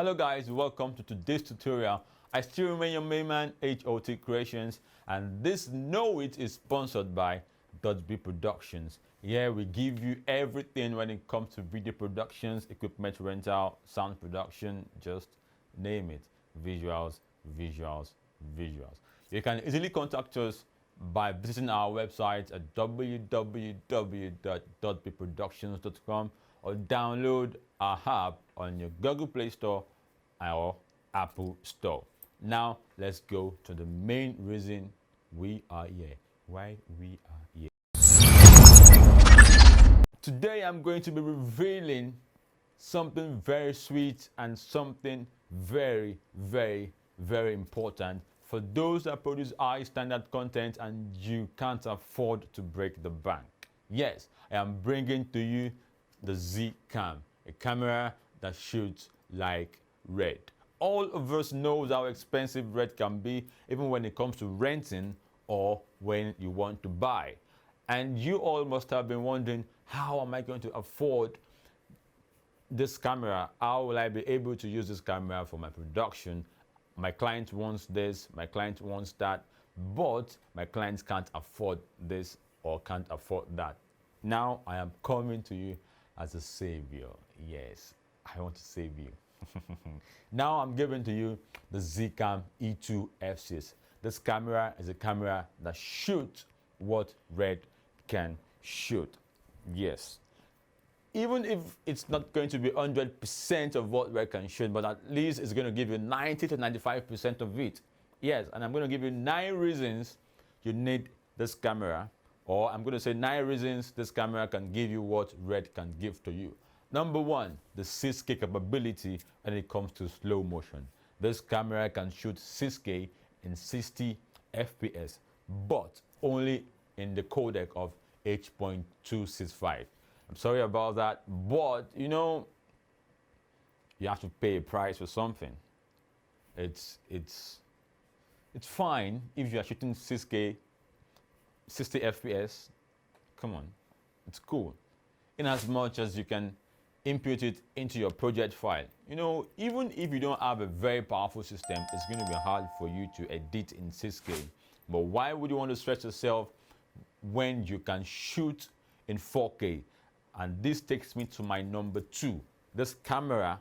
Hello guys, welcome to today's tutorial. I still remain your main man, HOT Creations, and this Know It is sponsored by .B Productions. Here we give you everything when it comes to video productions, equipment rental, sound production, just name it. Visuals, visuals, visuals. You can easily contact us by visiting our website at www.bproductions.com or download our app on your Google Play Store or Apple Store. Now let's go to the main reason we are here, why we are here. Today I'm going to be revealing something very sweet and something very, very, very important for those that produce high standard content and you can't afford to break the bank. Yes, I am bringing to you the ZCAM, a camera that shoots like red. All of us knows how expensive red can be, even when it comes to renting or when you want to buy. And you all must have been wondering, how am I going to afford this camera? How will I be able to use this camera for my production? My client wants this, my client wants that, but my clients can't afford this or can't afford that. Now I am coming to you as a savior. Yes, I want to save you. Now I'm giving to you the ZCAM E2-F6. This camera is a camera that shoots what red can shoot. Yes. Even if it's not going to be 100% of what red can shoot, but at least it's going to give you 90 to 95% of it. Yes, and I'm going to give you 9 reasons you need this camera, or I'm going to say 9 reasons this camera can give you what red can give to you. Number 1, the 6K capability when it comes to slow motion. This camera can shoot 6K in 60 FPS, but only in the codec of H.265. I'm sorry about that, but you know, you have to pay a price for something. It's fine if you are shooting 6K, 60 FPS. Come on, it's cool. In as much as you can input it into your project file. You know, even if you don't have a very powerful system, it's going to be hard for you to edit in 6K. But why would you want to stretch yourself when you can shoot in 4K? And this takes me to my number 2. This camera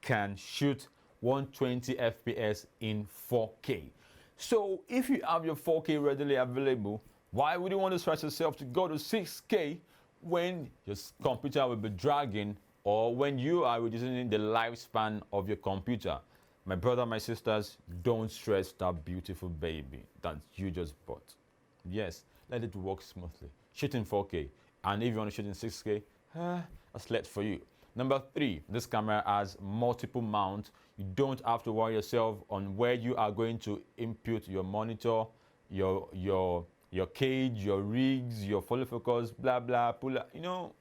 can shoot 120 FPS in 4K. So if you have your 4K readily available, why would you want to stretch yourself to go to 6K when your computer will be dragging or when you are reducing the lifespan of your computer? My brother, my sisters, don't stress that beautiful baby that you just bought. Yes, let it work smoothly. Shoot in 4K. And if you want to shoot in 6K, that's left for you. Number 3, this camera has multiple mounts. You don't have to worry yourself on where you are going to input your monitor, your cage, your rigs, your follow focus, blah blah, pull up. You know,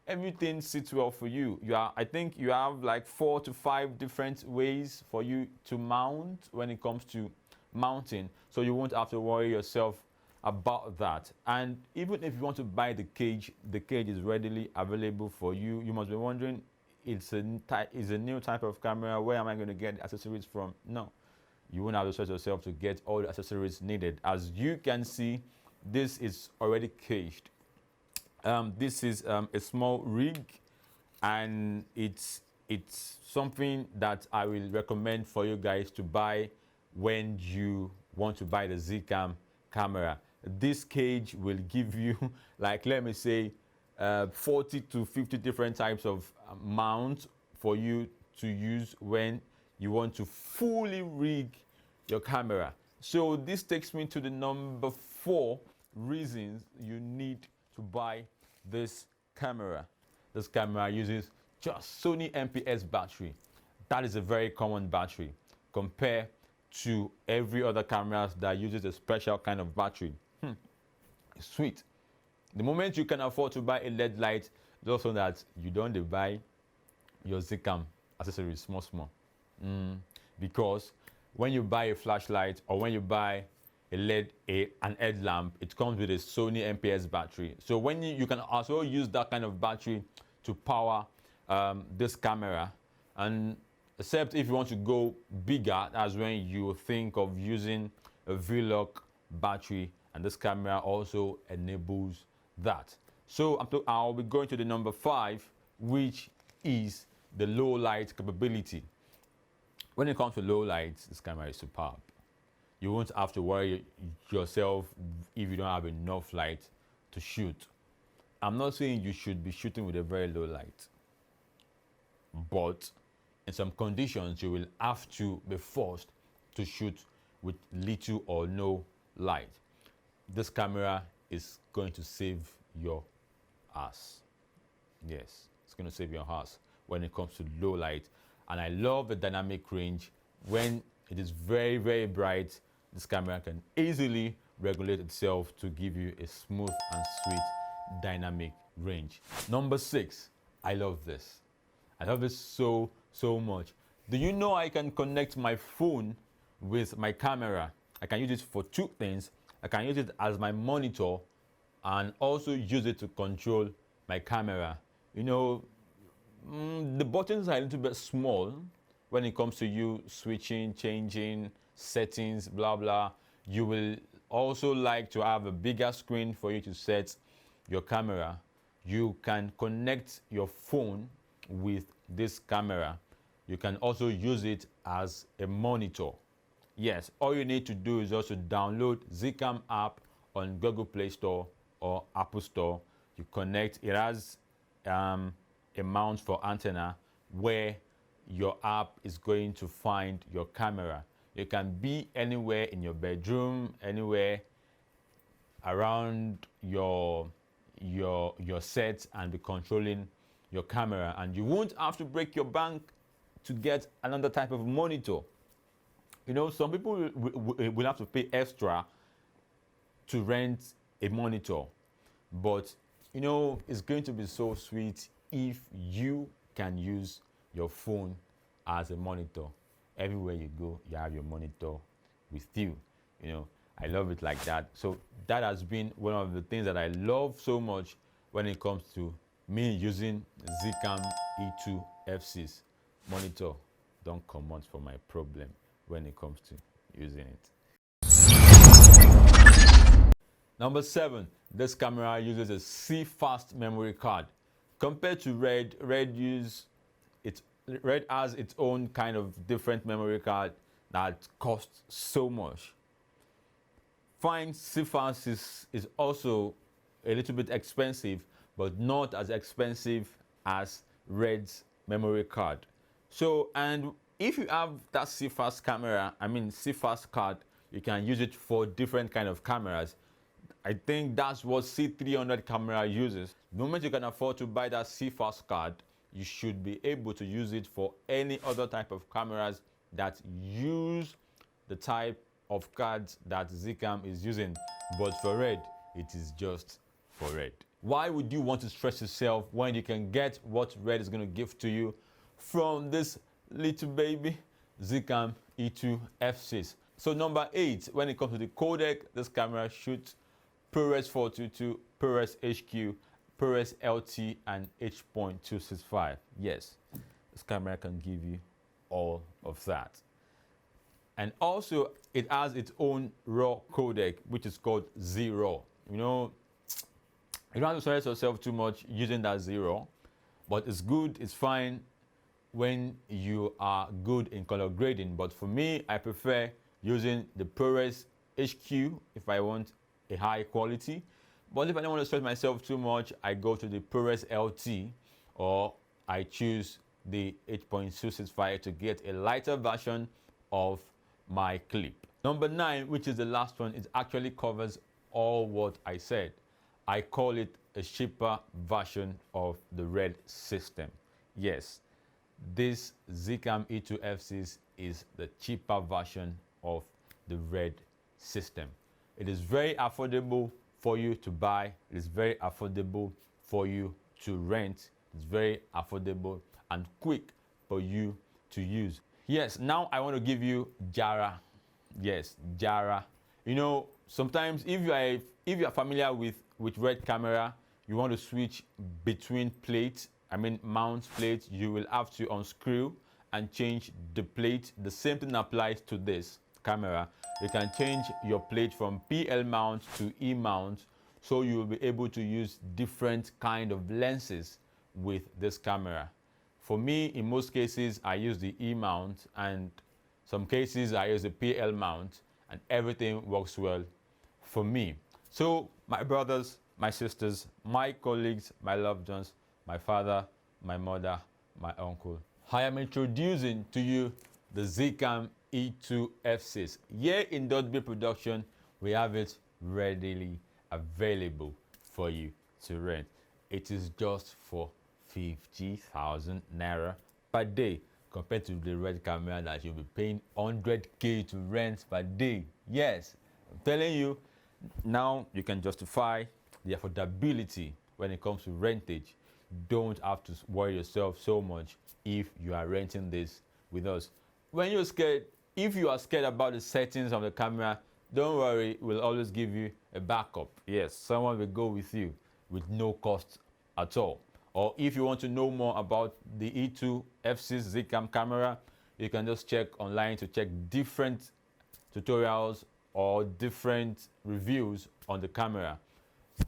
everything sits well for you. I think you have like 4 to 5 different ways for you to mount when it comes to mounting, so you won't have to worry yourself about that. And even if you want to buy the cage is readily available for you. You must be wondering, it's a new type of camera, where am I going to get the accessories from? No, you won't have to stress yourself to get all the accessories needed. As you can see, this is already caged. This is a small rig, and it's something that I will recommend for you guys to buy when you want to buy the ZCAM camera. This cage will give you, like, let me say 40 to 50 different types of mounts for you to use when you want to fully rig your camera. So this takes me to the number 4 reasons you need to buy this camera. This camera uses just SONY MPS battery. That is a very common battery compared to every other camera that uses a special kind of battery. It's sweet. The moment you can afford to buy a LED light, just so that you don't buy your ZCAM accessories small. Because when you buy a flashlight or when you buy an headlamp, it comes with a SONY MPS battery. So when you can also use that kind of battery to power this camera, and Except if you want to go bigger, that's when you think of using a V-Lock battery, and this camera also enables that. So I'll be going to the number 5, which is the low light capability. When it comes to low light, this camera is superb. You won't have to worry yourself if you don't have enough light to shoot. I'm not saying you should be shooting with a very low light, but in some conditions you will have to be forced to shoot with little or no light. This camera is going to save your ass. Yes, it's going to save your ass when it comes to low light. And I love the dynamic range. When it is very, very bright, this camera can easily regulate itself to give you a smooth and sweet dynamic range. Number 6, I love this. I love this so much. Do you know I can connect my phone with my camera? I can use it for 2 things. I can use it as my monitor and also use it to control my camera. You know, the buttons are a little bit small when it comes to you switching, changing settings, blah blah. You will also like to have a bigger screen for you to set your camera. You can connect your phone with this camera. You can also use it as a monitor. Yes, all you need to do is also download ZCAM app on Google Play Store or Apple Store. You connect, it has a mount for antenna where your app is going to find your camera. You can be anywhere in your bedroom, anywhere around your set, and be controlling your camera, and you won't have to break your bank to get another type of monitor. You know, some people will have to pay extra to rent a monitor, but you know, it's going to be so sweet if you can use your phone as a monitor. Everywhere you go, you have your monitor with you. You know, I love it like that. So that has been one of the things that I love so much when it comes to me using ZCAM E2-F6 monitor. Don't come out for my problem when it comes to using it. Number 7, this camera uses a CFast memory card. Compared to Red has its own kind of different memory card that costs so much. Fine, CFast is also a little bit expensive, but not as expensive as Red's memory card. So, and if you have that CFast camera, CFast card, you can use it for different kind of cameras. I think that's what C300 camera uses. The moment you can afford to buy that CFast card, you should be able to use it for any other type of cameras that use the type of cards that ZCAM is using. But for Red, it is just for Red. Why would you want to stress yourself when you can get what Red is going to give to you from this little baby ZCAM E2-F6? So number 8, when it comes to the codec, this camera shoots ProRes 422, ProRes HQ, ProRes LT, and H.265. Yes, this camera can give you all of that. And also, it has its own RAW codec, which is called Z-RAW. You know, you don't have to stress yourself too much using that Z-RAW, but it's good, it's fine when you are good in color grading. But for me, I prefer using the ProRes HQ if I want a high quality. But if I don't want to stress myself too much, I go to the ProRes LT, or I choose the H.265 to get a lighter version of my clip. Number 9, which is the last one, it actually covers all what I said. I call it a cheaper version of the Red system. Yes, this ZCAM E2-F6 is the cheaper version of the Red system. It is very affordable for you to buy. It is very affordable for you to rent. It's very affordable and quick for you to use. Yes, now I want to give you Jara. Yes, Jara. You know, sometimes if you are familiar with Red camera, you want to switch between plates, mount plates, you will have to unscrew and change the plate. The same thing applies to this camera. You can change your plate from PL mount to E mount, so you will be able to use different kind of lenses with this camera. For me, in most cases, I use the E mount, and some cases I use the PL mount, and everything works well for me. So my brothers, my sisters, my colleagues, my loved ones, my father, my mother, my uncle, I am introducing to you the ZCAM E2-F6. Here in .B production, we have it readily available for you to rent. It is just for 50,000 naira per day, compared to the red camera that you'll be paying 100k to rent per day. Yes, I'm telling you, now you can justify the affordability when it comes to rentage. Don't have to worry yourself so much if you are renting this with us. When you're scared, if you are scared about the settings of the camera, don't worry, we'll always give you a backup. Yes, someone will go with you with no cost at all. Or if you want to know more about the E2-F6 ZCAM camera, you can just check online to check different tutorials or different reviews on the camera.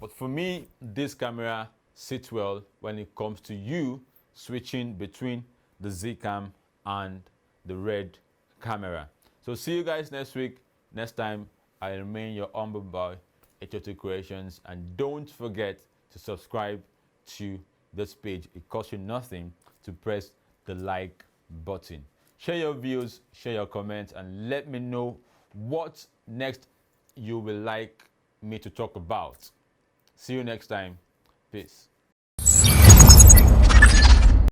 But for me, this camera sits well when it comes to you switching between the ZCAM and the red camera. So see you guys next week. Next time, I remain your humble boy, HOT Creations, and don't forget to subscribe to this page. It costs you nothing to press the like button. Share your views, share your comments, and let me know what next you will like me to talk about. See you next time. Peace.